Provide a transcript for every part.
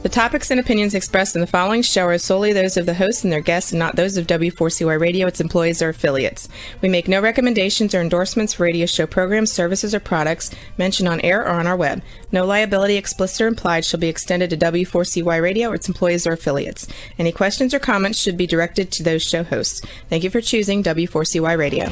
The topics and opinions expressed in the following show are solely those of the hosts and their guests and not those of W4CY Radio, its employees, or affiliates. We make no recommendations or endorsements for radio show programs, services, or products mentioned on air or on our web. No liability, explicit or implied, shall be extended to W4CY Radio or its employees or affiliates. Any questions or comments should be directed to those show hosts. Thank you for choosing W4CY Radio.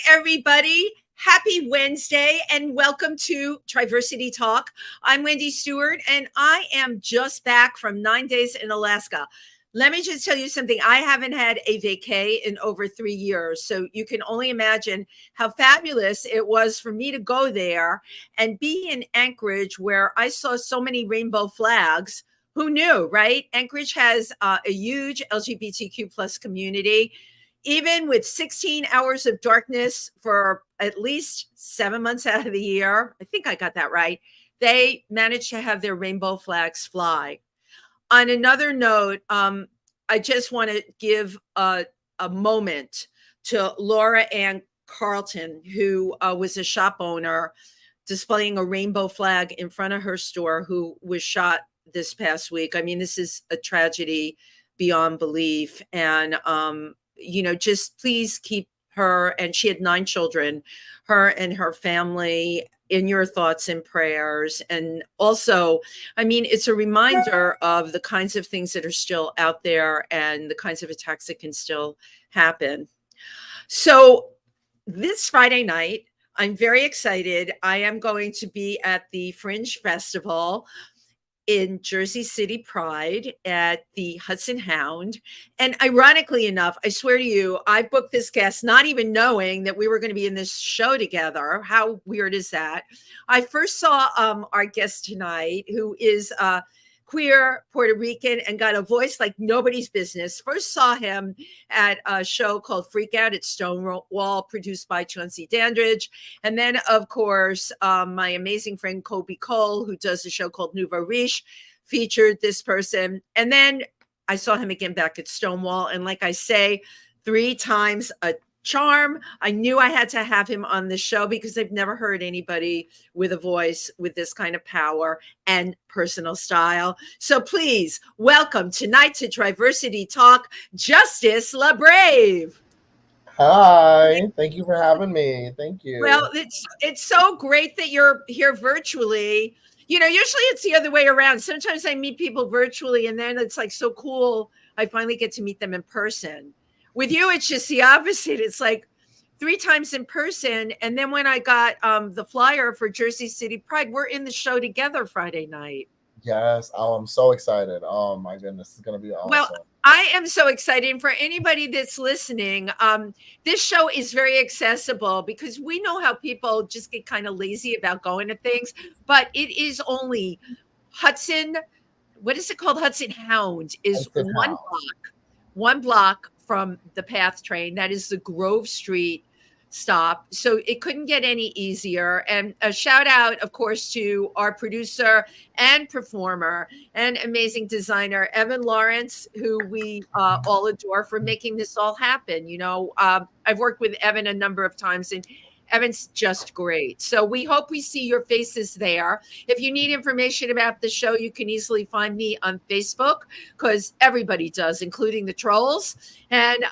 Everybody, happy Wednesday and welcome to Triversity Talk. I'm Wendy Stewart and I am just back from 9 days in Alaska. Let me just tell you something. I haven't had a vacay in over 3 years, so you can only imagine how fabulous it was for me to go there and be in Anchorage where I saw so many rainbow flags. Who knew, right? Anchorage has a huge LGBTQ plus community. Even with 16 hours of darkness for at least 7 months out of the year, I think I got that right, they managed to have their rainbow flags fly. On another note, I just want to give a moment to Laura Ann Carlton, who was a shop owner displaying a rainbow flag in front of her store, who was shot this past week. I mean, this is a tragedy beyond belief. And, just please keep her, and she had 9 children, her and her family in your thoughts and prayers. And also, I mean, it's a reminder of the kinds of things that are still out there and the kinds of attacks that can still happen. So this Friday night, I'm very excited. I am going to be at the Fringe Festival in Jersey City Pride at the Hudson Hound. And ironically enough, I swear to you, I booked this guest not even knowing that we were going to be in this show together. How weird is that? I first saw our guest tonight, who is queer Puerto Rican and got a voice like nobody's business. First saw him at a show called Freak Out at Stonewall, produced by Chauncey Dandridge. And then, of course, my amazing friend Kobe Cole, who does a show called Nouveau Riche, featured this person. And then I saw him again back at Stonewall. And like I say, 3 times a charm. I knew I had to have him on the show because I've never heard anybody with a voice with this kind of power and personal style. So please welcome tonight to Triversity Talk, Justice LaBrave. Hi, thank you for having me. Thank you. Well, it's so great that you're here virtually. You know, usually it's the other way around. Sometimes I meet people virtually and then it's like so cool. I finally get to meet them in person. With you, it's just the opposite. It's like 3 times in person. And then when I got the flyer for Jersey City Pride, we're in the show together Friday night. Yes. Oh, I'm so excited. Oh, my goodness. It's going to be awesome. Well, I am so excited. And for anybody that's listening, this show is very accessible because we know how people just get kind of lazy about going to things. But it is only Hudson. What is it called? Hudson Hound is one block from the PATH train. That is the Grove Street stop. So it couldn't get any easier. And a shout out, of course, to our producer and performer and amazing designer, Evan Lawrence, who we all adore, for making this all happen. You know, I've worked with Evan a number of times and Evan's just great. So we hope we see your faces there. If you need information about the show, you can easily find me on Facebook because everybody does, including the trolls. And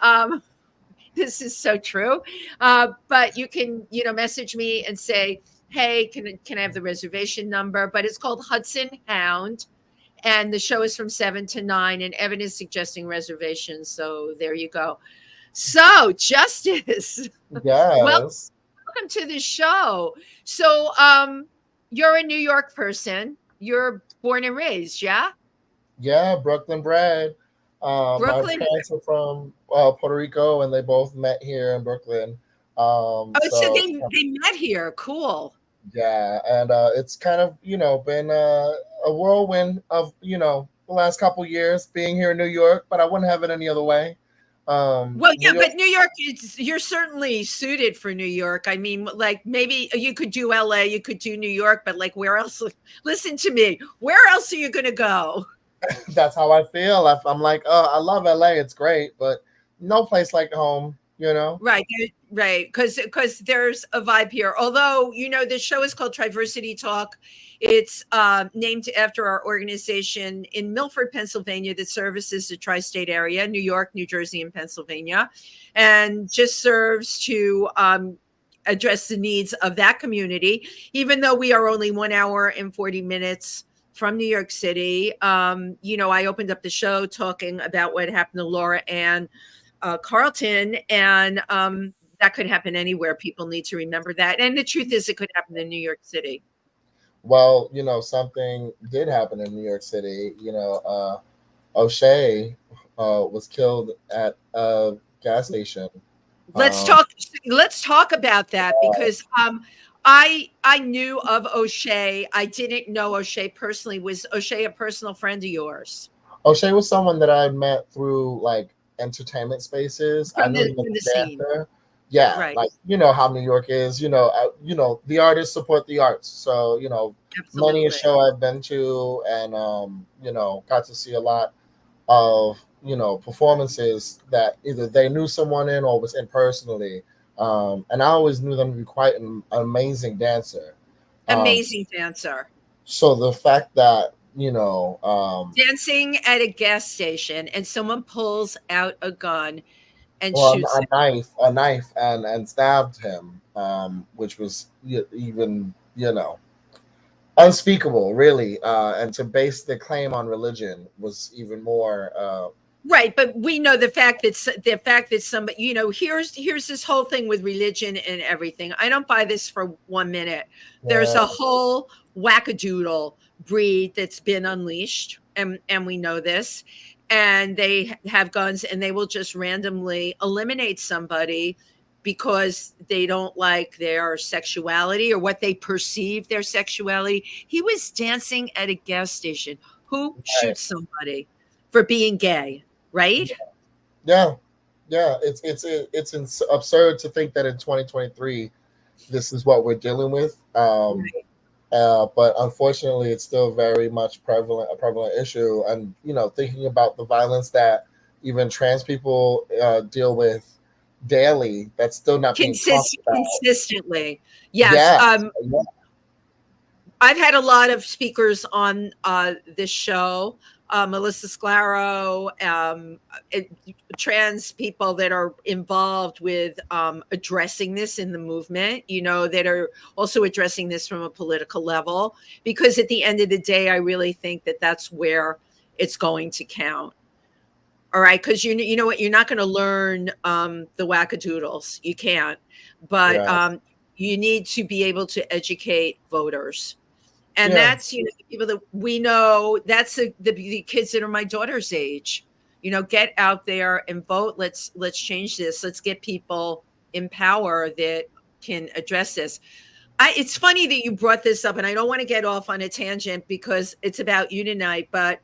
this is so true. But you can, message me and say, hey, can I have the reservation number? But it's called Hudson Hound. And the show is from 7 to 9. And Evan is suggesting reservations. So there you go. So, Justice. Yes. Welcome to the show. So, you're a New York person. You're born and raised, yeah? Yeah, Brooklyn bred. My parents are from Puerto Rico, and they both met here in Brooklyn. So they met here. Cool. Yeah, and it's kind of been a whirlwind of the last couple years being here in New York, but I wouldn't have it any other way. Well, New yeah, York. but New York, you're certainly suited for New York. I mean, like maybe you could do LA, you could do New York, but like where else? Listen to me. Where else are you going to go? That's how I feel. I'm like, oh, I love LA, it's great, but no place like home. Right, right. Because there's a vibe here. Although the show is called Triversity Talk. It's named after our organization in Milford, Pennsylvania, that services the tri-state area, New York, New Jersey, and Pennsylvania, and just serves to address the needs of that community. Even though we are only 1 hour and 40 minutes from New York City, I opened up the show talking about what happened to Laura Ann Carlton, and that could happen anywhere. People need to remember that. And the truth is, it could happen in New York City. Well, something did happen in New York City. O'Shea was killed at a gas station. Let's Um, talk. Let's talk about that because I knew of O'Shea. I didn't know O'Shea personally. Was O'Shea a personal friend of yours? O'Shea was someone that I met through like entertainment spaces. I From knew he was the a scene, dancer. Yeah, right? like how New York is. The artists support the arts. So many a Absolutely. show I've been to, and got to see a lot of performances that either they knew someone in or was in personally. And I always knew them to be quite an amazing dancer. Um, Amazing dancer. so the fact that Dancing at a gas station, and someone pulls out a gun and well, shoots him. a knife, and stabbed him, which was even unspeakable, really. And to base the claim on religion was even more. Right, but we know the fact that somebody, here's this whole thing with religion and everything. I don't buy this for 1 minute. There's Yeah, a whole wackadoodle breed that's been unleashed, and we know this, and they have guns, and they will just randomly eliminate somebody because they don't like their sexuality or what they perceive their sexuality. He was dancing at a gas station. Who right. shoots somebody for being gay? Right? Yeah, yeah. It's absurd to think that in 2023, this is what we're dealing with. Right. But unfortunately, it's still very much a prevalent issue. And thinking about the violence that even trans people deal with daily, that's still not being talked about. Consistently. Yes. Yeah, yeah, I've had a lot of speakers on this show. Melissa Sclaro, trans people that are involved with addressing this in the movement, that are also addressing this from a political level. Because at the end of the day, I really think that that's where it's going to count. All right, because you know what, you're not going to learn the wackadoodles. You can't, but right. you need to be able to educate voters, and Yeah, that's the people that we know. That's the kids that are my daughter's age. Get out there and vote. Let's change this. Let's get people in power that can address this. It's funny that you brought this up, and I don't want to get off on a tangent because it's about you tonight, but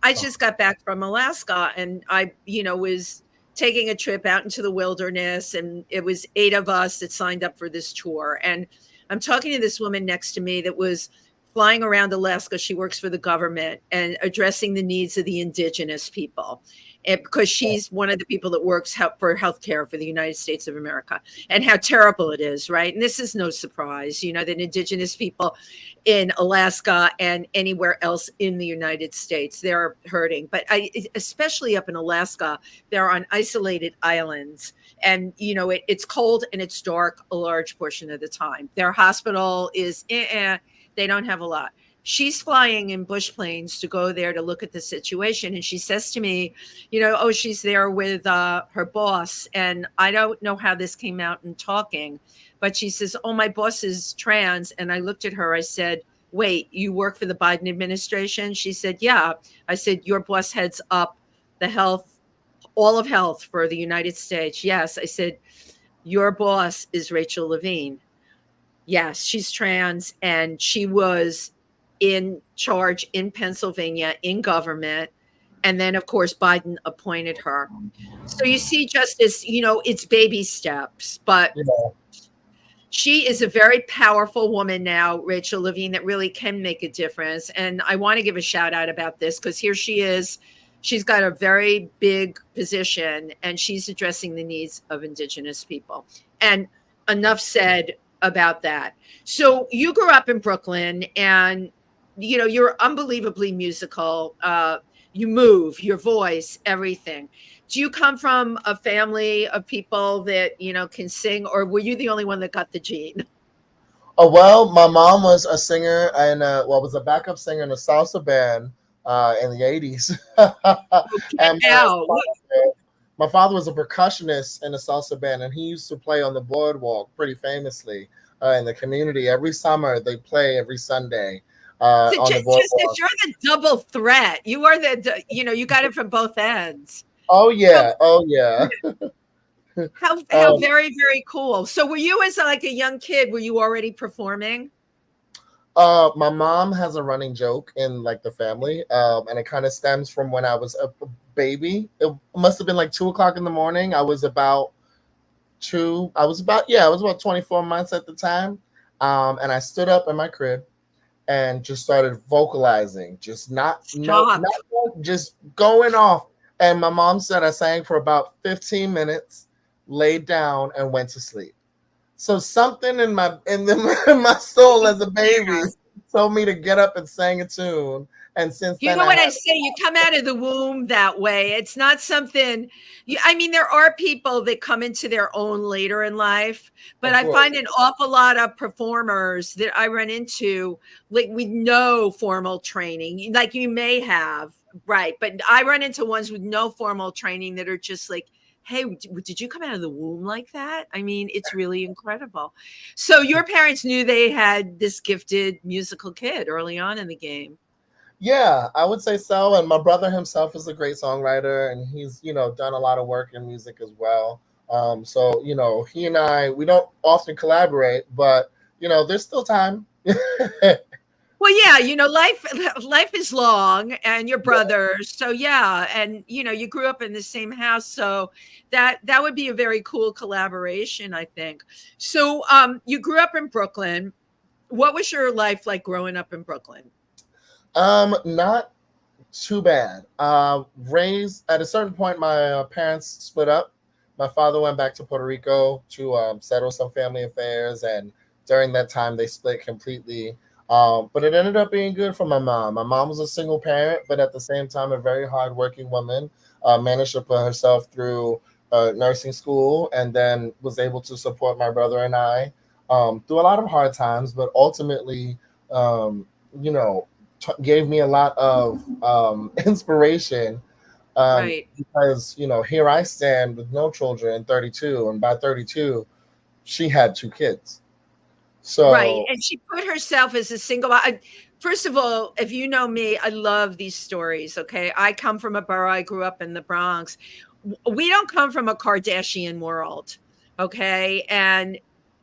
I just got back from Alaska, and I, was taking a trip out into the wilderness, and it was 8 of us that signed up for this tour. And I'm talking to this woman next to me that was flying around Alaska. She works for the government and addressing the needs of the indigenous people. And because she's one of the people that works for healthcare for the United States of America, and how terrible it is, right? And this is no surprise, that indigenous people in Alaska and anywhere else in the United States, they're hurting. But especially up in Alaska, they're on isolated islands, and it's cold and it's dark a large portion of the time. Their hospital is they don't have a lot. She's flying in bush planes to go there to look at the situation. And she says to me, she's there with her boss. And I don't know how this came out in talking, but she says, oh, my boss is trans. And I looked at her. I said, wait, you work for the Biden administration? She said, yeah. I said, your boss heads up the health, all of health for the United States. Yes. I said, your boss is Rachel Levine. Yes, she's trans, and she was in charge in Pennsylvania in government. And then, of course, Biden appointed her. So you see, Justice, it's baby steps, but You know, she is a very powerful woman now, Rachel Levine, that really can make a difference. And I want to give a shout out about this because here she is. She's got a very big position and she's addressing the needs of Indigenous people. And enough said about that. So you grew up in Brooklyn and you're unbelievably musical. You move, your voice, everything. Do you come from a family of people that can sing, or were you the only one that got the gene? oh well, my mom was a singer and was a backup singer in a salsa band in the '80s, Okay, and now my father was a percussionist in a salsa band, and he used to play on the boardwalk pretty famously in the community. Every summer, they play every Sunday on the just as boardwalk. you're the double threat. You are you got it from both ends. Oh How yeah, oh yeah. how Um, very, very cool. So were you, as like a young kid, were you already performing? my mom has a running joke in like the family, and it kind of stems from when I was a baby. It must have been like 2 o'clock in the morning. I was about 24 months at the time. And I stood up in my crib and just started vocalizing, just not no Stop. not just going off. And my mom said I sang for about 15 minutes, laid down, and went to sleep. So something in my soul as a baby told me to get up and sing a tune. And since You then know I what I have, say? You come out of the womb that way. It's not something I mean, there are people that come into their own later in life, but of I course. find an awful lot of performers that I run into, like with no formal training, like you may have, right? But I run into ones with no formal training that are just like, hey, did you come out of the womb like that? I mean, it's really incredible. So your parents knew they had this gifted musical kid early on in the game. Yeah, I would say so. And my brother himself is a great songwriter, and he's done a lot of work in music as well. So he and I, we don't often collaborate, but there's still time. Yeah, Well, yeah, life is long and your brothers. So yeah, and you grew up in the same house, so that would be a very cool collaboration, I think. So you grew up in Brooklyn. What was your life like growing up in Brooklyn? not too bad. Raised at a certain point, my parents split up. My father went back to Puerto Rico to settle some family affairs, and during that time, they split completely. But it ended up being good for my mom. My mom was a single parent, but at the same time, a very hardworking woman. Managed to put herself through nursing school, and then was able to support my brother and I through a lot of hard times. But ultimately, um, you know, gave me a lot of inspiration Right. because here I stand with no children, 32, and by 32 she had 2 kids. Right. So And she put herself as a single first of all, if you know me, I love these stories, okay? I come from a borough, I grew up in the Bronx. We don't come from a Kardashian world, okay? And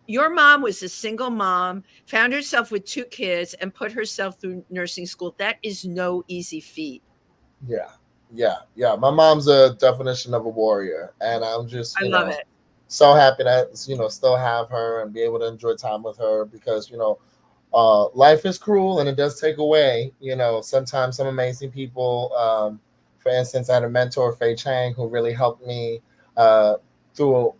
your mom was a single mom, found herself with 2 kids, and put herself through nursing school. That is no easy feat. yeah, yeah, my mom's a definition of a warrior, and I'm just I love it. so happy that still have her and be able to enjoy time with her, because life is cruel and it does take away sometimes some amazing people. For instance, I had a mentor, Fei Chang, who really helped me through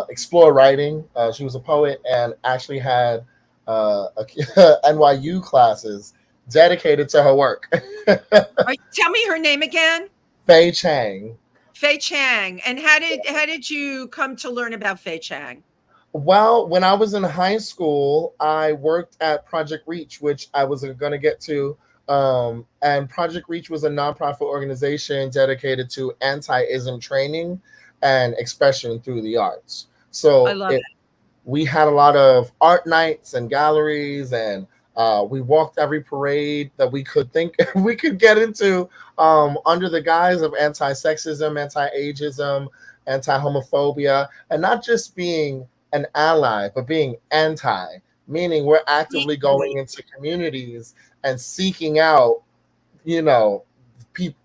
explore writing. She was a poet and actually had NYU classes dedicated to her work. Tell me her name again. Fei Chang. Fei Chang. And how did you come to learn about Fei Chang? Well, when I was in high school, I worked at Project Reach, which I was going to get to. And Project Reach was a nonprofit organization dedicated to anti-ism training and expression through the arts. I So love we had a lot of art nights and galleries, and we walked every parade that we could think we could get into, under the guise of anti-sexism, anti-ageism, anti-homophobia, and not just being an ally, but being anti. meaning we're actively going into communities and seeking out,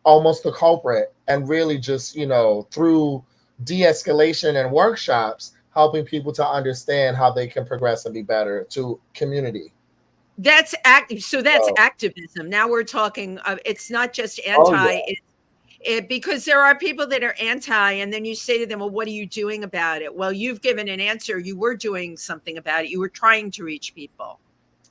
almost the culprit, and really just, through de-escalation and workshops, helping people to understand how they can progress and be better to community. That's active. So that's activism. Now we're talking. It's not just anti. Because there are people that are anti, and then you say to them, "Well, what are you doing about it?" Well, you've given an answer. You were doing something about it. You were trying to reach people.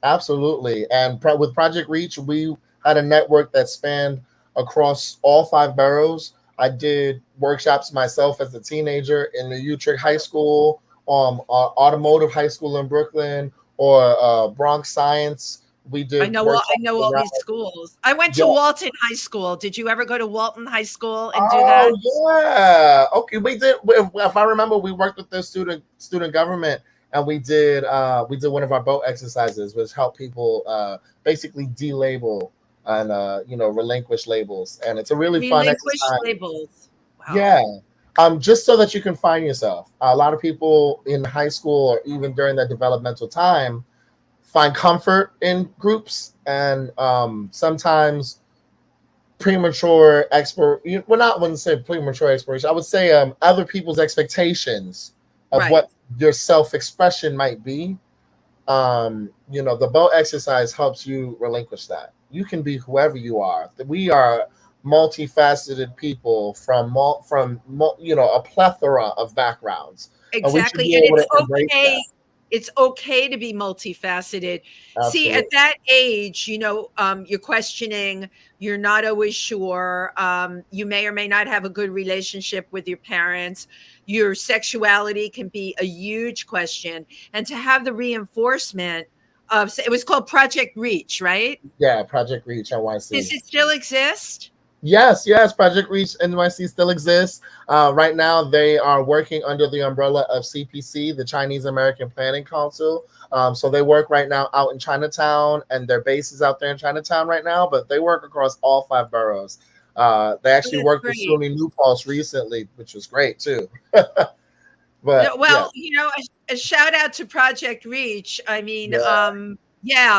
Absolutely. And with Project Reach, we had a network that spanned across all 5 boroughs. I did workshops myself as a teenager in the Utrecht High School, Automotive High School in Brooklyn, or Bronx Science. We did. I know all these schools. I went to Walton High School. Did you ever go to Walton High School and do that? Oh yeah. Okay, we did. If I remember, we worked with the student government, and we did one of our boat exercises, was help people basically delabel and relinquish labels, and it's a really fun exercise. Labels. Wow. Yeah. Just so that you can find yourself. A lot of people in high school, or even during that developmental time, find comfort in groups, and sometimes premature wouldn't say premature expiration. I would say other people's expectations of what your self-expression might be. The boat exercise helps you relinquish that. You can be whoever you are. We are multifaceted people from a plethora of backgrounds. Exactly, and it's okay. It's okay to be multifaceted. Absolutely. See, at that age, you're questioning, you're not always sure. You may or may not have a good relationship with your parents. Your sexuality can be a huge question. And to have the reinforcement of, it was called Project Reach, right? Yeah, Project Reach NYC. Does it still exist? Yes. Project Reach NYC still exists. Right now, they are working under the umbrella of CPC, the Chinese American Planning Council. So they work right now out in Chinatown, and their base is out there in Chinatown right now, but they work across all 5 boroughs. They actually worked with SUNY New Paltz recently, which was great too. A shout out to Project Reach. I mean,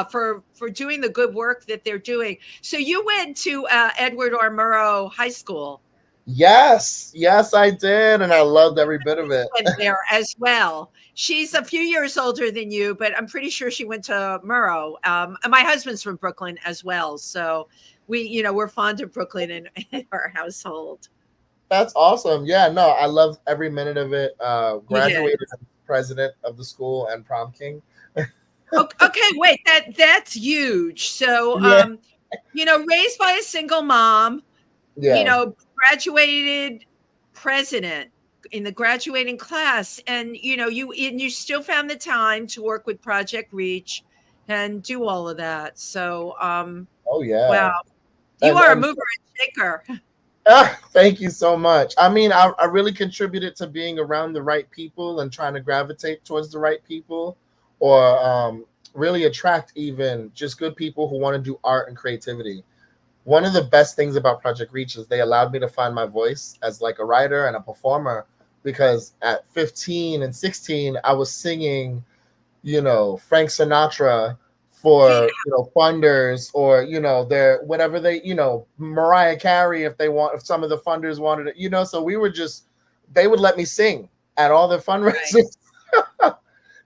for doing the good work that they're doing. So you went to Edward R. Murrow High School. Yes, I did, and I loved every bit of it. Went there as well. She's a few years older than you, but I'm pretty sure she went to Murrow. My husband's from Brooklyn as well, so we're fond of Brooklyn in our household. That's awesome. Yeah, no, I loved every minute of it. Graduated as president of the school and prom king. Okay, wait, that's huge. So, raised by a single mom, graduated president in the graduating class, and you still found the time to work with Project Reach and do all of that. So, wow, you are a mover and shaker. Thank you so much. I mean, I really contributed to being around the right people and trying to gravitate towards the right people, or really attract even just good people who want to do art and creativity. One of the best things about Project Reach is they allowed me to find my voice as like a writer and a performer, because at 15 and 16, I was singing, Frank Sinatra for funders, or their whatever they Mariah Carey if some of the funders wanted it, so they would let me sing at all their fundraisers. Right.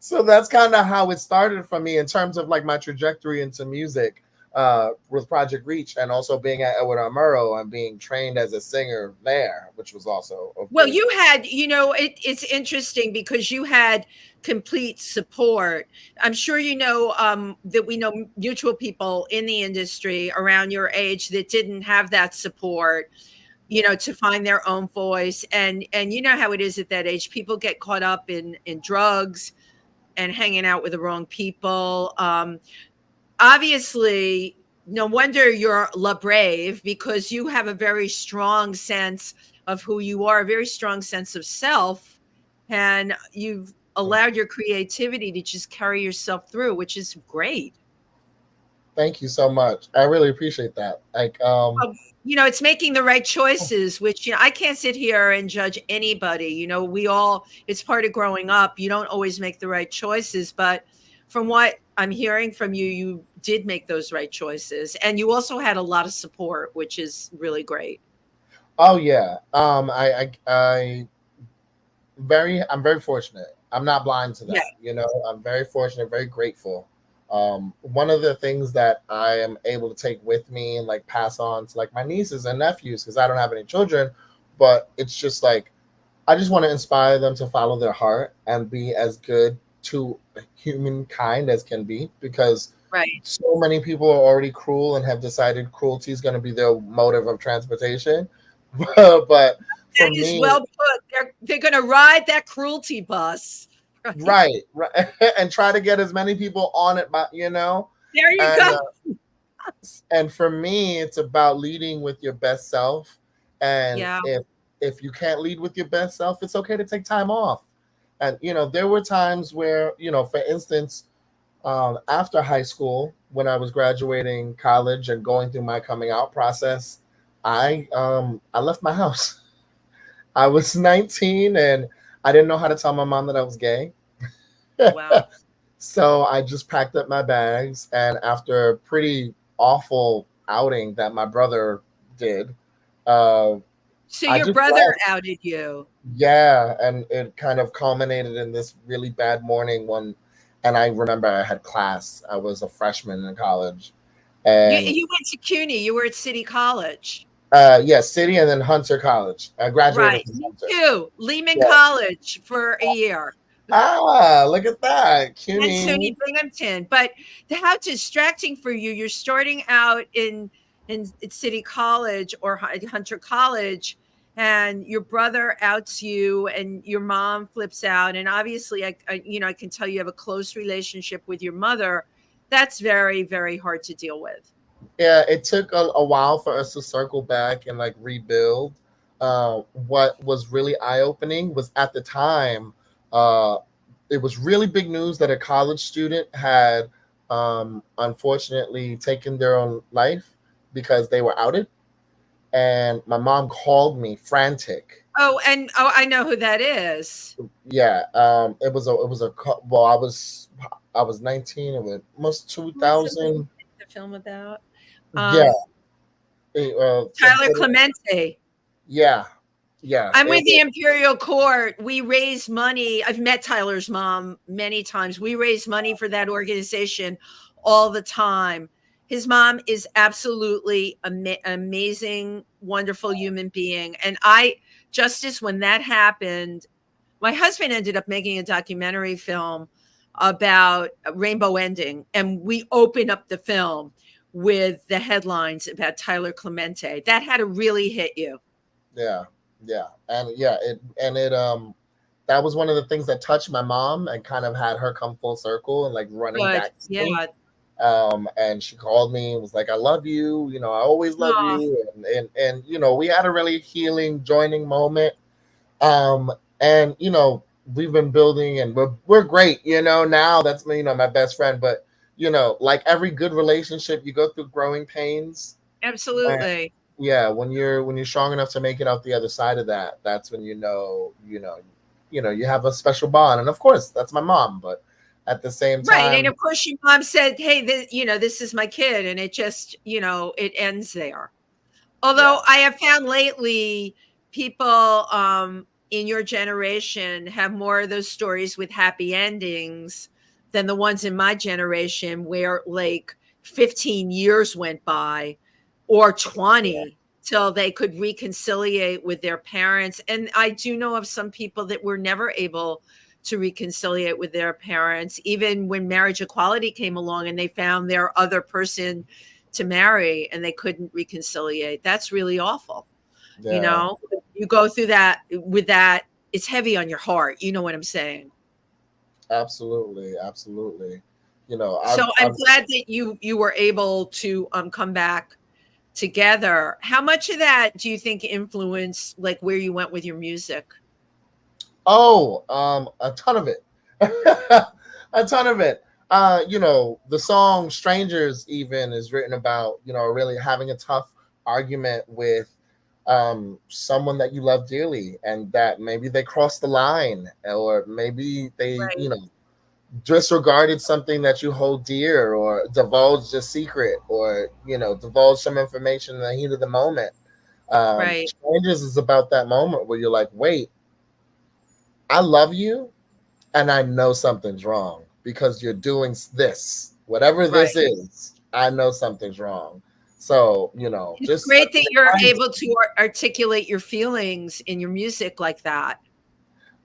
So that's kind of how it started for me in terms of like my trajectory into music with Project Reach, and also being at Edward R. Murrow and being trained as a singer there, which was also you had it's interesting because you had complete support. I'm sure that we know mutual people in the industry around your age that didn't have that support, to find their own voice, and you know how it is at that age. People get caught up in drugs and hanging out with the wrong people. Obviously, no wonder you're LaBrave, because you have a very strong sense of who you are, a very strong sense of self, and you've allowed your creativity to just carry yourself through, which is great. Thank you so much. I really appreciate that. Like, it's making the right choices, which, I can't sit here and judge anybody. It's part of growing up. You don't always make the right choices, but from what I'm hearing from you, you did make those right choices, and you also had a lot of support, which is really great. Oh yeah. I'm very fortunate. I'm not blind to Yeah. that. I'm very fortunate, very grateful. One of the things that I am able to take with me and like pass on to like my nieces and nephews, because I don't have any children, but it's just like I just want to inspire them to follow their heart and be as good to humankind as can be, because Right. so many people are already cruel and have decided cruelty is going to be their motive of transportation. But for That is me, well put. They're going to ride that cruelty bus. Right. right, and try to get as many people on it, but There you and go. and for me, it's about leading with your best self. And Yeah. if you can't lead with your best self, it's okay to take time off. And there were times where, for instance, after high school, when I was graduating college and going through my coming out process, I left my house. I was 19 and I didn't know how to tell my mom that I was gay. Wow. So I just packed up my bags, and after a pretty awful outing that my brother did, uh, So I your just brother left. outed you. Yeah, and it kind of culminated in this really bad morning when, and I remember I had class. I was a freshman in college, and You went to CUNY. You were at City College. yeah, City and then Hunter College. I graduated Right. from Me Hunter. too. Lehman Yeah. College for a year. Look at that, And CUNY. SUNY Binghamton. But how distracting for you. You're starting out in City College or Hunter College, and your brother outs you and your mom flips out. And obviously I can tell you have a close relationship with your mother. That's very, very hard to deal with. Yeah, it took a while for us to circle back and like rebuild. What was really eye opening was at the time, uh, it was really big news that a college student had unfortunately taken their own life because they were outed. And my mom called me frantic. I know who that is. Yeah, well, I was 19. It was What's the 2000. film about? Yeah, Um, Tyler something. Clemente. Yeah, yeah. I'm with the Imperial Court. We raise money. I've met Tyler's mom many times. We raise money for that organization all the time. His mom is absolutely amazing, wonderful human being. And Justice, when that happened, my husband ended up making a documentary film about Rainbow Ending. And we opened up the film with the headlines about Tyler Clemente. That had to really hit you. Yeah, yeah, and yeah, it that was one of the things that touched my mom and kind of had her come full circle and like running Good. back to me. Yeah. And she called me and was like, "I love you. I always love Aw. you." And we had a really healing, joining moment. And we've been building, and we're great. Now that's my best friend. But like every good relationship, you go through growing pains. Absolutely. Yeah, when you're strong enough to make it out the other side of that, that's when you have a special bond. And of course that's my mom, but at the same Right. And time, of course, your mom said, hey, this is my kid. And it just, it ends there. yeah, Although I have found lately people in your generation have more of those stories with happy endings than the ones in my generation where like 15 years went by or yeah, 20 till they could reconciliate with their parents. And I do know of some people that were never able to reconciliate with their parents, even when marriage equality came along and they found their other person to marry and they couldn't reconciliate. That's really awful. yeah, You go through that with that. It's heavy on your heart. You know what I'm saying? absolutely, absolutely. So I'm I've glad that you were able to come back together. How much of that do you think influenced like where you went with your music? a ton of it. A ton of it. The song Strangers even is written about, really having a tough argument with someone that you love dearly, and that maybe they crossed the line, or maybe they, Right. disregarded something that you hold dear, or divulged a secret, or divulged some information in the heat of the moment. Right. Strangers is about that moment where you're like, wait, I love you, and I know something's wrong because you're doing this, whatever this Right. is. I know something's wrong. So It's just great that you're able to articulate your feelings in your music like that.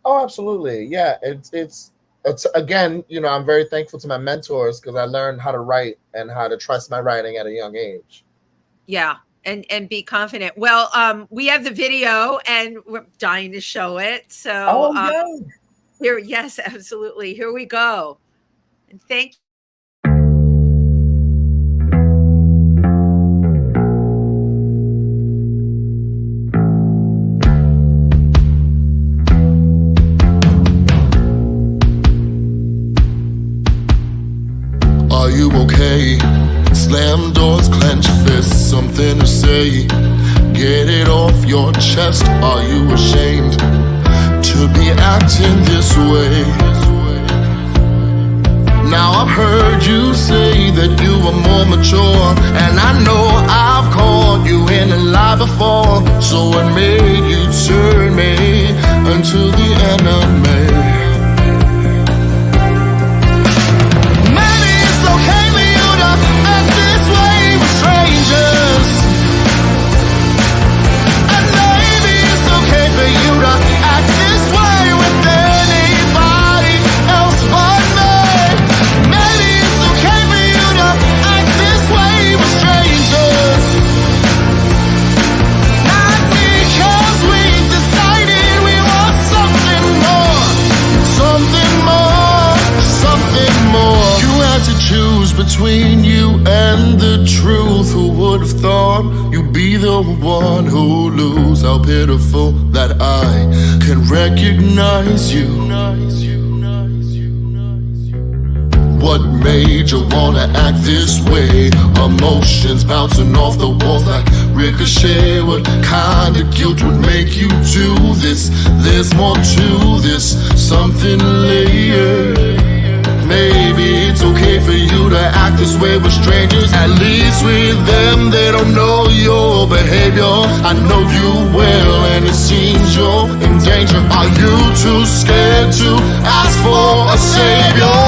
oh, absolutely, yeah. It's again, I'm very thankful to my mentors because I learned how to write and how to trust my writing at a young age. Yeah. And be confident. Well, we have the video and we're dying to show it. So Oh yeah. here, yes, absolutely. Here we go. And thank you. Are you okay? Slam doors, clench fists, something to say. Get it off your chest. Are you ashamed to be acting this way? Now I've heard you say that you are more mature, and I know I've caught you in a lie before. So what made you turn me into the enemy? Between you and the truth, who would have thought you'd be the one who lose? How pitiful that I can recognize you. What made you wanna act this way? Emotions bouncing off the walls like ricochet. What kind of guilt would make you do this? There's more to this, something layered. Maybe it's okay for you to act this way with strangers. At least with them, they don't know your behavior. I know you well, and it seems you're in danger. Are you too scared to ask for a savior?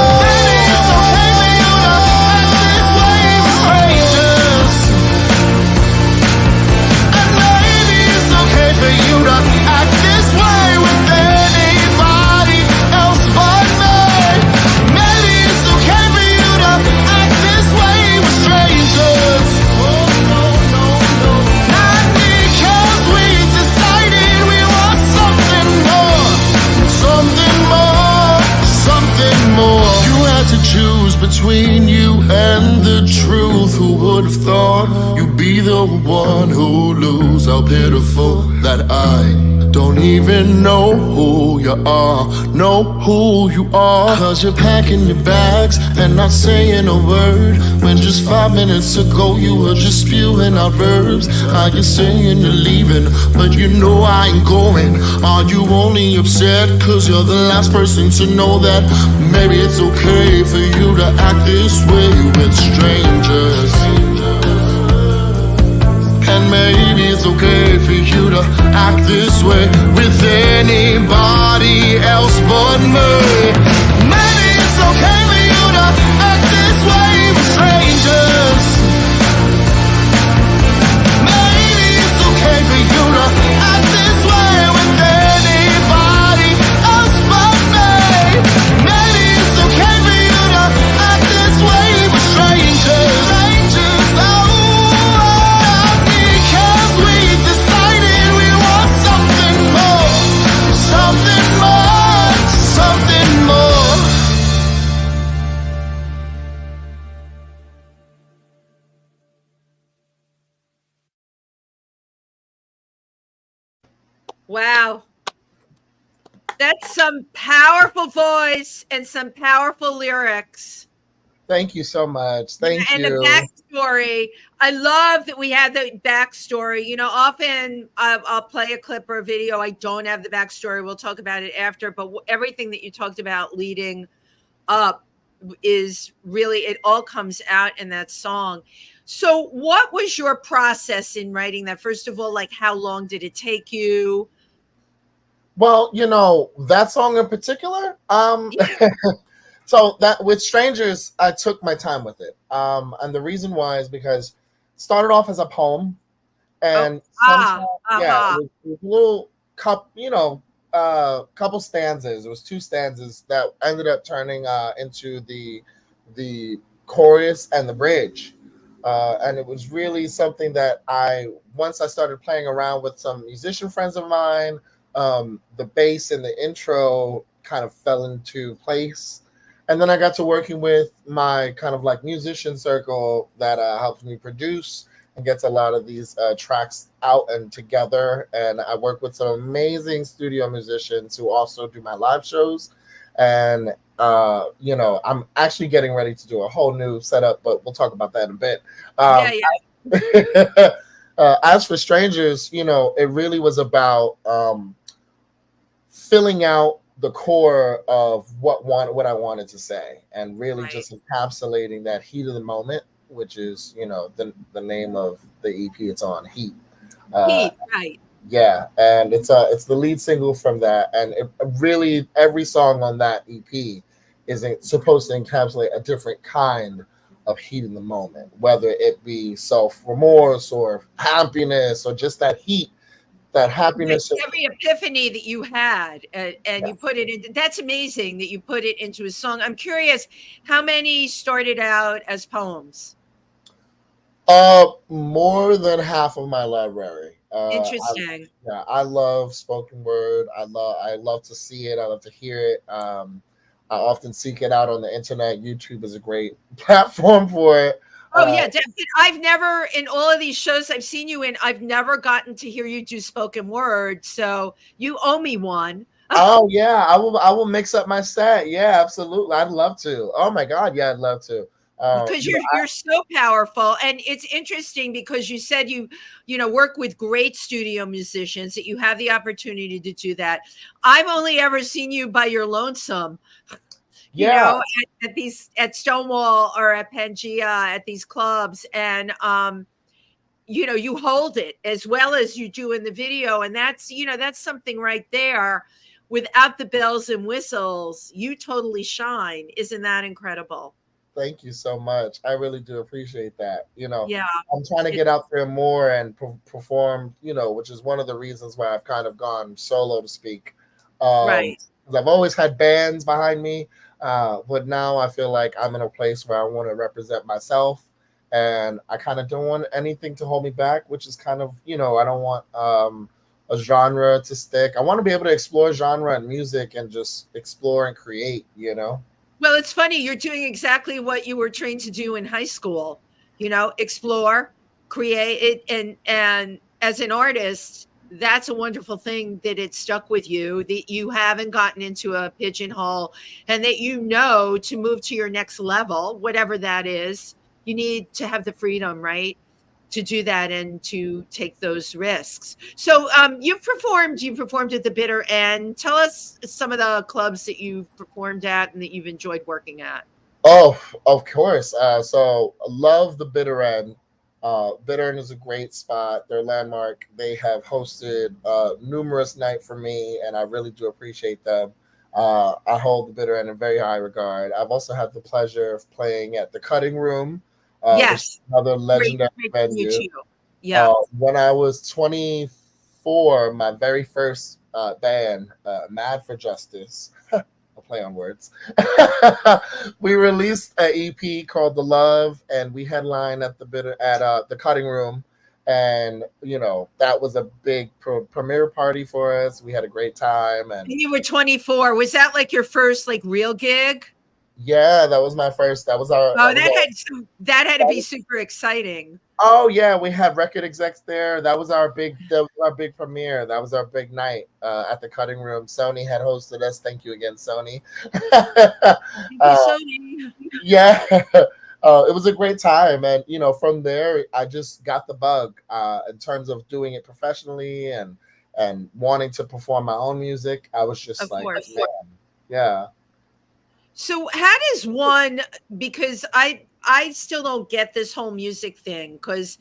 It's okay for you to act this way with strangers. And maybe it's okay for you to act this way with anybody else but me. Choose between you and the truth. Who would have thought you'd be the one who lose? How pitiful that I don't even know who you are. Know who you are. Cause you're packing your bags and not saying a word, when just 5 minutes ago you were just spewing out verbs. How you saying you're leaving, but you know I ain't going? Are you only upset cause you're the last person to know that maybe it's okay for you to act this way with strangers? And maybe it's okay for you to act this way with anybody else but me. Maybe it's okay for you to act this way with strangers. Maybe it's okay for you to act this way with anybody else but me. Maybe it's okay for you to act this way with strangers. Wow. That's some powerful voice and some powerful lyrics. Thank you so much. Thank you. And the backstory. I love that we had the backstory. You know, often I'll play a clip or a video. I don't have the backstory. We'll talk about it after. But everything that you talked about leading up is really, it all comes out in that song. So what was your process in writing that? First of all, like, how long did it take you? Well, that song in particular, Yeah. so that with Strangers, I took my time with it. And the reason why is because it started off as a poem, Oh, and sometimes, yeah, uh-huh. it was a little couple stanzas. It was two stanzas that ended up turning into the chorus and the bridge. And it was really something that once I started playing around with some musician friends of mine, the bass and the intro kind of fell into place. And then I got to working with my kind of like musician circle that helps me produce and gets a lot of these tracks out and together. And I work with some amazing studio musicians who also do my live shows. And I'm actually getting ready to do a whole new setup, but we'll talk about that in a bit. Yeah, Um, yeah. as for Strangers, it really was about filling out the core of what I wanted to say, and really Right. just encapsulating that heat of the moment, which is the name of the EP it's on, Heat. Uh, Heat, right. yeah, and it's the lead single from that, and it really every song on that EP is supposed to encapsulate a different kind of heat in the moment, whether it be self remorse or happiness or just that heat, that Like happiness. every epiphany that you had, and Yeah. you put it in. That's amazing that you put it into a song. I'm curious, how many started out as poems? More than half of my library. Interesting. I love spoken word. I love to see it. I love to hear it. I often seek it out on the internet. YouTube is a great platform for it. Oh Uh, yeah, definitely. I've never, in all of these shows I've seen you in, I've never gotten to hear you do spoken word. So you owe me one. oh yeah, I will mix up my set. Yeah, absolutely. I'd love to. Oh my God, yeah, I'd love to. Because you're so powerful, and it's interesting because you said you work with great studio musicians, that you have the opportunity to do that. I've only ever seen you by your lonesome, yeah, at Stonewall or at Pangea, at these clubs, and you hold it as well as you do in the video, and that's something right there. Without the bells and whistles, you totally shine. Isn't that incredible? thank you so much. I really do appreciate that. Yeah. I'm trying to It, get out there more and perform, which is one of the reasons why I've kind of gone solo to speak. Um, right. 'Cause I've always had bands behind me, but now I feel like I'm in a place where I want to represent myself, and I kind of don't want anything to hold me back, which is kind of, I don't want a genre to stick. I want to be able to explore genre and music and just explore and create. Well, it's funny. You're doing exactly what you were trained to do in high school. Explore, create it, and as an artist, that's a wonderful thing that it stuck with you. That you haven't gotten into a pigeonhole, and that to move to your next level, whatever that is, you need to have the freedom, right, to do that and to take those risks. So you performed at the Bitter End. Tell us some of the clubs that you've performed at and that you've enjoyed working at. Oh, of course. So I love the Bitter End. Bitter End is a great spot. They're landmark. They have hosted numerous nights for me, and I really do appreciate them. I hold the Bitter End in very high regard. I've also had the pleasure of playing at the Cutting Room, which is Yes. another Great, legendary great to meet venue. you. Yeah. When I was 24, my very first band, Mad for Justice, a play on words, we released an EP called The Love, and we headlined at the Cutting Room, and that was a big premiere party for us. We had a great time, and And you were 24. Was that like your first like real gig? yeah, that was my first. Oh, that had to be super exciting. Oh yeah, we had record execs there. That was our big premiere. That was our big night at the Cutting Room. Sony had hosted us. Thank you again, Sony. Thank you, Sony. Yeah, it was a great time, and from there, I just got the bug in terms of doing it professionally and wanting to perform my own music. I was just Of like, course. man, yeah. So how does one, because I still don't get this whole music thing, because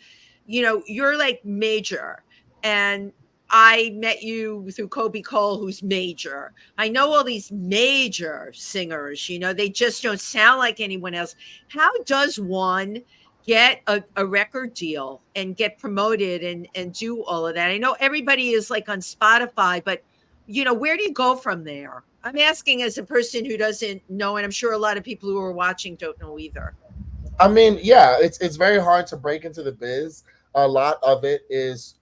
you're like major, and I met you through Kobe Cole, who's major. I know all these major singers, they just don't sound like anyone else. How does one get a record deal and get promoted and do all of that? I know everybody is like on Spotify, but where do you go from there? I'm asking as a person who doesn't know, and I'm sure a lot of people who are watching don't know either. I mean, yeah, it's very hard to break into the biz. A lot of it is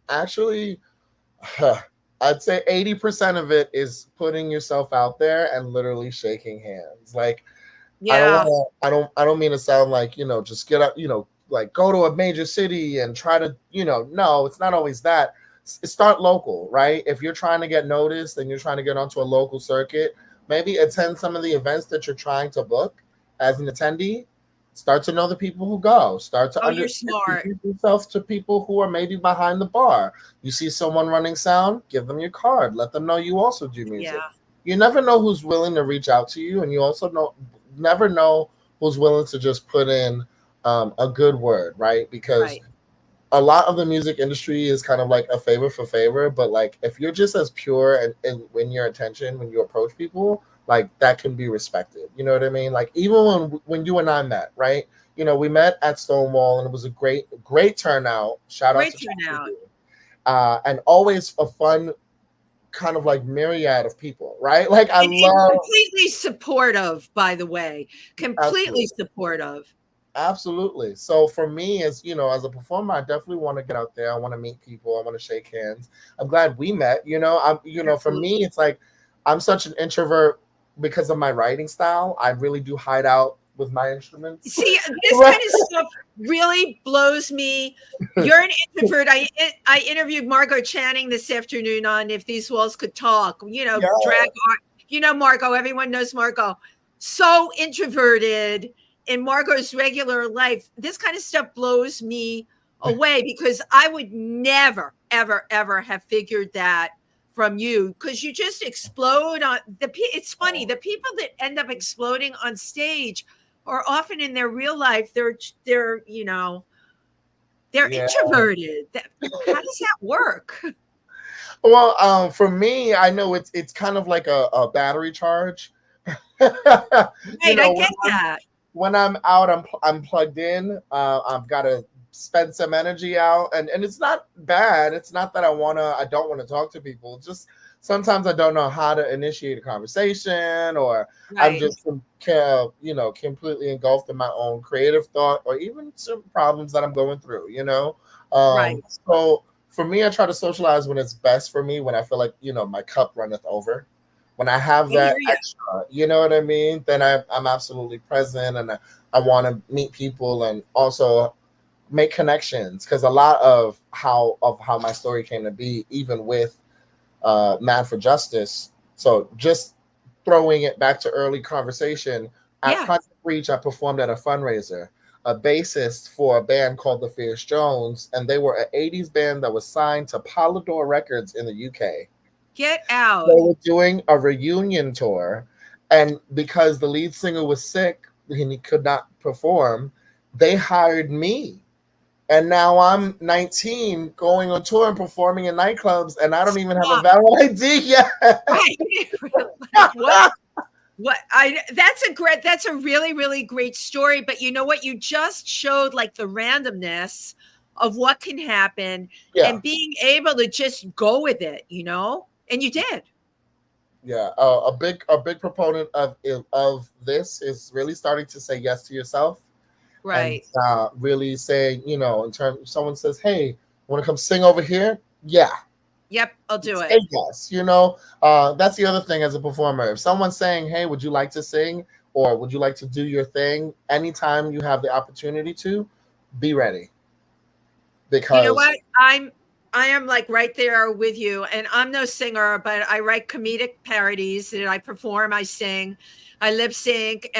actually, I'd say 80% of it is putting yourself out there and literally shaking hands. Like, Yeah. I don't mean to sound like, just get up, like go to a major city and try to, no, it's not always that. Start local, right? If you're trying to get noticed and you're trying to get onto a local circuit, maybe attend some of the events that you're trying to book as an attendee. Start to know the people who go. Start to You're smart. yourself to people who are maybe behind the bar. You see someone running sound, give them your card. Let them know you also do music. Yeah. You never know who's willing to reach out to you, and you also never know who's willing to just put in a good word, right? Because a lot of the music industry is kind of like a favor for favor, but like if you're just as pure and when your attention when you approach people, like that can be respected. You know what I mean? Like even when you and I met, right? We met at Stonewall and it was a great turnout. Shout out to turnout. And always a fun kind of like myriad of people, right? Like I love completely supportive, by the way, completely supportive. Absolutely. So for me, as as a performer, I definitely want to get out there. I want to meet people. I want to shake hands. I'm glad we met. For me, it's like I'm such an introvert because of my writing style. I really do hide out with my instruments. See, this kind of stuff really blows me. You're an introvert. I interviewed Margot Channing this afternoon on If These Walls Could Talk. Drag art. Margot. Everyone knows Margot. So introverted in Margot's regular life. This kind of stuff blows me away because I would never, ever, ever have figured that from you, because you just explode on it's funny, the people that end up exploding on stage are often in their real life they're introverted. How does that work? Well, for me, I know it's kind of like a battery charge. I get that. When I'm out, I'm plugged in. I've got to spend some energy out, and it's not bad. It's not that I don't want to talk to people. It's just sometimes I don't know how to initiate a conversation, or I'm just completely engulfed in my own creative thought, or even some problems that I'm going through. So for me, I try to socialize when it's best for me, when I feel like my cup runneth over. When I have that extra, you know what I mean? Then I'm absolutely present, and I want to meet people and also make connections, because a lot of how my story came to be, even with Mad for Justice. So just throwing it back to early conversation, at Project Reach, I performed at a fundraiser, a bassist for a band called the Fierce Jones, and they were an 80s band that was signed to Polydor Records in the UK. Get out. They were doing a reunion tour, and because the lead singer was sick and he could not perform, they hired me. And now I'm 19, going on tour and performing in nightclubs, and I don't even have a valid ID yet. That's a really, really great story. But you know what? You just showed like the randomness of what can happen and being able to just go with it, and you did. Yeah, a big proponent of this is really starting to say yes to yourself, right? And, really saying, in terms, if someone says, "Hey, want to come sing over here?" Yeah. Yep, I'll do it. Yes, that's the other thing as a performer. If someone's saying, "Hey, would you like to sing, or would you like to do your thing?" Anytime you have the opportunity to, be ready. Because you know what, I am like right there with you, and I'm no singer, but I write comedic parodies that I perform, I sing. I lip sync,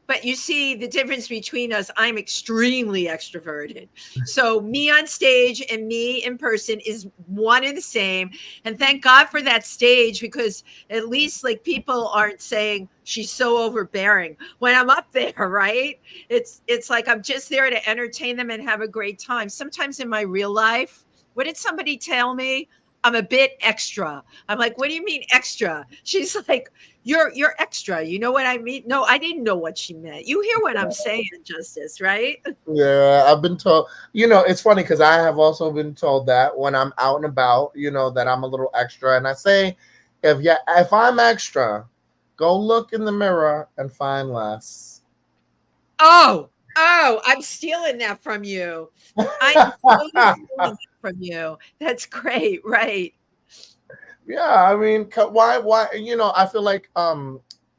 but you see the difference between us. I'm extremely extroverted. So me on stage and me in person is one and the same. And thank God for that stage, because at least like people aren't saying she's so overbearing when I'm up there, right? It's like I'm just there to entertain them and have a great time. Sometimes in my real life, what did somebody tell me? I'm a bit extra. I'm like, what do you mean extra? She's like, you're extra. You know what I mean? No, I didn't know what she meant. You hear what I'm saying, Justice, right? Yeah, I've been told, it's funny because I have also been told that when I'm out and about, that I'm a little extra. And I say, if I'm extra, go look in the mirror and find less. Oh, I'm stealing that from you. I'm totally stealing that from you. That's great, right? Yeah, I mean, why? I feel like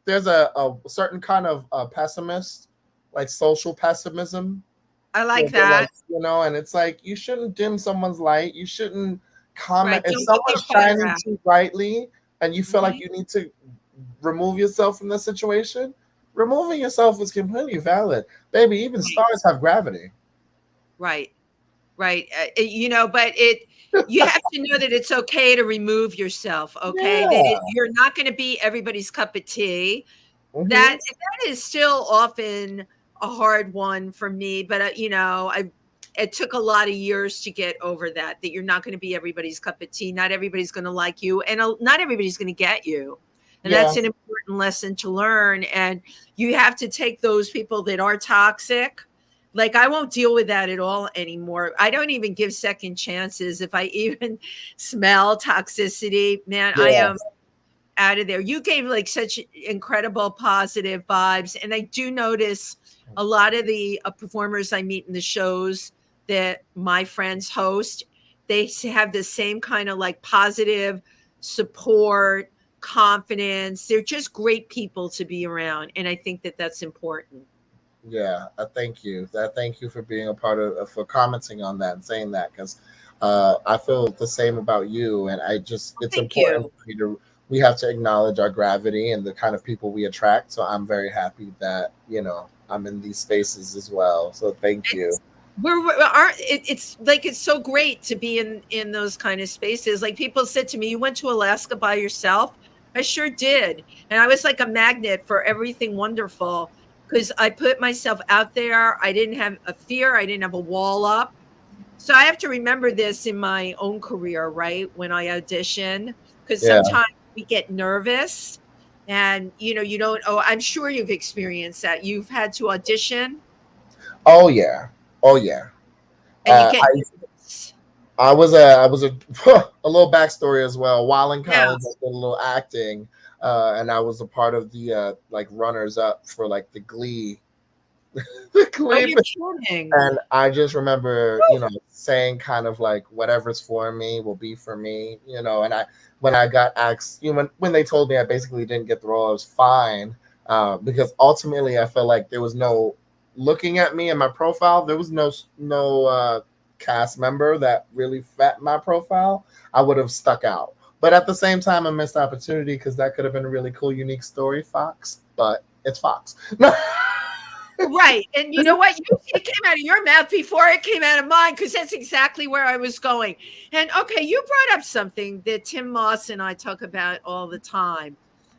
there's a certain kind of pessimist, like social pessimism. I like They're like, that. and it's like you shouldn't dim someone's light. You shouldn't comment Right. if Don't get someone's their fire shining out. too brightly, and you feel like Mhm. you need to remove yourself from the situation. Removing yourself is completely valid, baby. Even Right. stars have gravity. Right. Right. But you have to know that it's okay to remove yourself. Okay. That Yeah. you're not going to be everybody's cup of tea. Mhm. That is still often a hard one for me, but it took a lot of years to get over that you're not going to be everybody's cup of tea. Not everybody's going to like you, and not everybody's going to get you. And Yeah. that's an important lesson to learn. And you have to take those people that are toxic. Like, I won't deal with that at all anymore. I don't even give second chances. If I even smell toxicity, man, I Yeah. am out of there. You gave like such incredible positive vibes. And I do notice a lot of the performers I meet in the shows that my friends host, they have the same kind of like positive support, confidence. They're just great people to be around. And I think that that's important. Yeah, thank you. Thank you for being a part of for commenting on that and saying that because I feel the same about you, and it's Thank important you. for me to we have to acknowledge our gravity and the kind of people we attract. So I'm very happy that I'm in these spaces as well. So thank you. It's like it's so great to be in those kind of spaces. Like people said to me, you went to Alaska by yourself. I sure did. And I was like a magnet for everything wonderful because I put myself out there. I didn't have a fear. I didn't have a wall up. So I have to remember this in my own career, right? When I audition, because Yeah. sometimes we get nervous and you don't, I'm sure you've experienced that. You've had to audition Oh yeah. Oh yeah. and you get I nervous. I was a little backstory as well. While in Yeah. college, I did a little acting, and I was a part of the like runners up for like the Glee, the Oh, Glee. you're kidding. And I just remember, saying kind of like whatever's for me will be for me, And when I got asked, when they told me I basically didn't get the role, I was fine, because ultimately I felt like there was no looking at me and my profile. There was no cast member that really fit my profile. I would have stuck out, but at the same time, a missed opportunity because that could have been a really cool, unique story, Fox. But it's Fox. Right. And you know what? It came out of your mouth before it came out of mine because that's exactly where I was going. And okay, you brought up something that Tim Moss and I talk about all the time.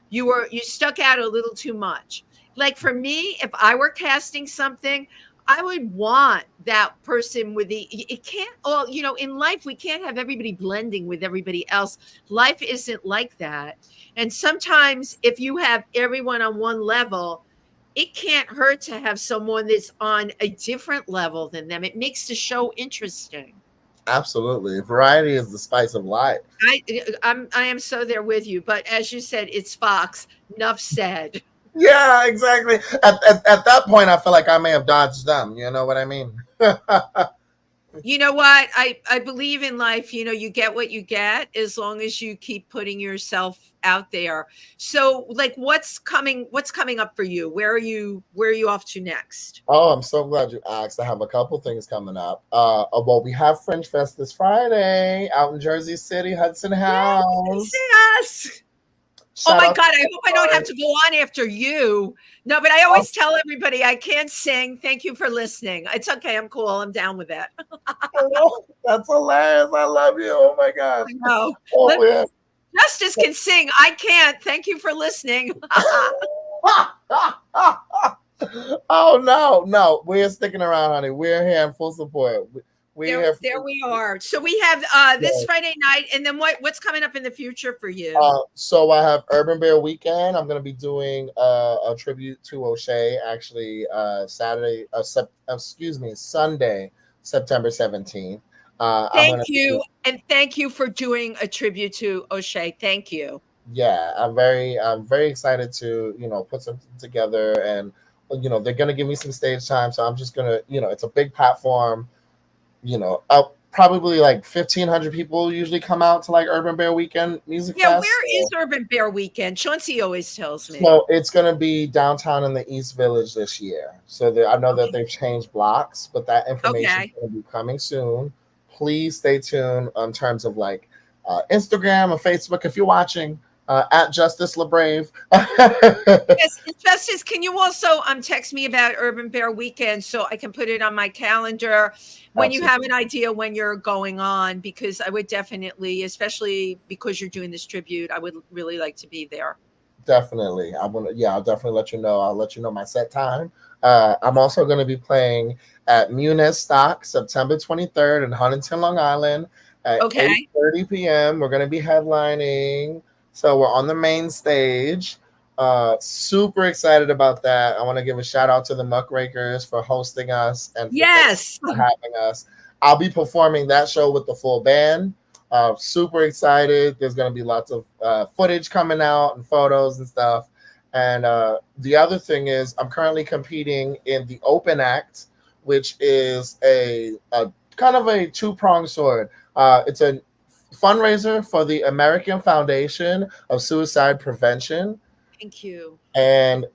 You stuck out a little too much. Like for me, if I were casting something, I would want that person with it can't all, in life, we can't have everybody blending with everybody else. Life isn't like that. And sometimes if you have everyone on one level, it can't hurt to have someone that's on a different level than them. It makes the show interesting. Absolutely, variety is the spice of life. I am so there with you. But as you said, it's Fox. Enough said. Yeah, exactly. At that point, I feel like I may have dodged them. You know what I mean? You know what? I believe in life, you get what you get as long as you keep putting yourself out there. So like what's coming up for you? Where are you off to next? Oh, I'm so glad you asked. I have a couple things coming up. Well, we have Fringe Fest this Friday out in Jersey City, Hudson House. Yes. Oh Shout my out God, I hope I don't have to go on after you. No, but I always tell everybody I can't sing. Thank you for listening. It's okay. I'm cool. I'm down with that. That's hilarious. I love you. Oh my gosh. No. Oh, yeah. Justice can sing. I can't. Thank you for listening. Oh no, we're sticking around, honey. We're here in full support. There we are. So we have this Friday night, and then what's coming up in the future for you? So I have Urban Bear Weekend. I'm going to be doing a tribute to O'Shea, actually, Sunday, September 17th. Thank you, and thank you for doing a tribute to O'Shea. Thank you. Yeah, I'm very excited to put something together, and they're going to give me some stage time, so I'm just going to it's a big platform. Probably like 1,500 people usually come out to like Urban Bear Weekend Music Fest. Where is Urban Bear Weekend? Chauncey always tells me. So it's going to be downtown in the East Village this year. So I know that they've changed blocks, but that information is going to be coming soon. Please stay tuned in terms of like Instagram or Facebook if you're watching. At Justice LaBrave. Yes, Justice, can you also text me about Urban Bear Weekend so I can put it on my calendar when you have an idea when you're going on? Because I would definitely, especially because you're doing this tribute, I would really like to be there. Definitely. I'll definitely let you know. I'll let you know my set time. I'm also going to be playing at Muniz Stock September 23rd in Huntington, Long Island at 8:30 p.m. We're going to be headlining. So we're on the main stage. Super excited about that. I want to give a shout out to the Muckrakers for hosting us and for having us. I'll be performing that show with the full band. Super excited. There's going to be lots of footage coming out and photos and stuff. And the other thing is I'm currently competing in the Open Act, which is a kind of a two-pronged sword. It's a fundraiser for the American Foundation of Suicide Prevention. Thank you. And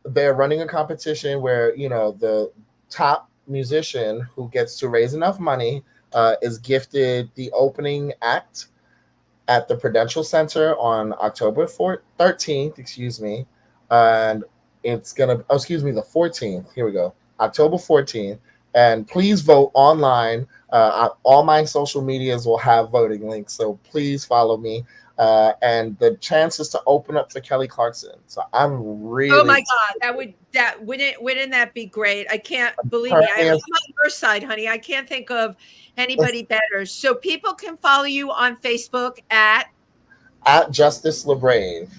they're running a competition where the top musician who gets to raise enough money is gifted the opening act at the Prudential Center on October 13th, and it's gonna the 14th. Here we go, October 14th. And please vote online. All my social medias will have voting links, so please follow me. And the chances to open up to Kelly Clarkson. So I'm really. Oh my God, wouldn't that be great? I can't believe me. I'm on your side, honey. I can't think of anybody better. So people can follow you on Facebook at Justice LaBrave.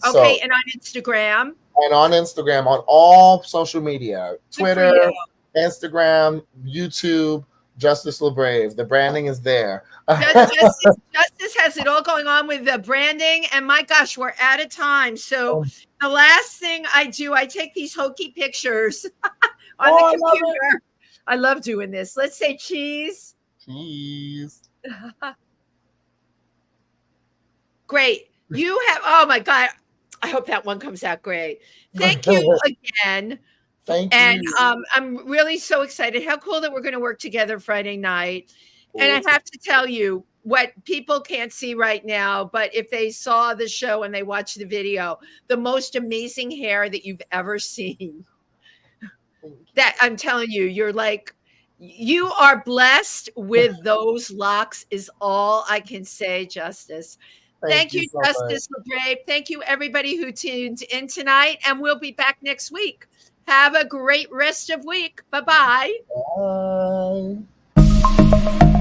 Okay, and on Instagram. And on Instagram, on all social media, Twitter, Instagram, YouTube, Justice LaBrave. The branding is there. Justice has it all going on with the branding. And my gosh, we're out of time. So the last thing I do, I take these hokey pictures on the computer. I love doing this. Let's say cheese. Cheese. Great. You have, oh my God. I hope that one comes out great. Thank you again. Thank you. And I'm really so excited. How cool that we're going to work together Friday night. And I have to tell you what people can't see right now, but if they saw the show and they watched the video, the most amazing hair that you've ever seen. That I'm telling you, you are blessed with those locks is all I can say, Justice. Thank you, so Justice LaBrave. Thank you, everybody who tuned in tonight, and we'll be back next week. Have a great rest of week. Bye-bye. Bye.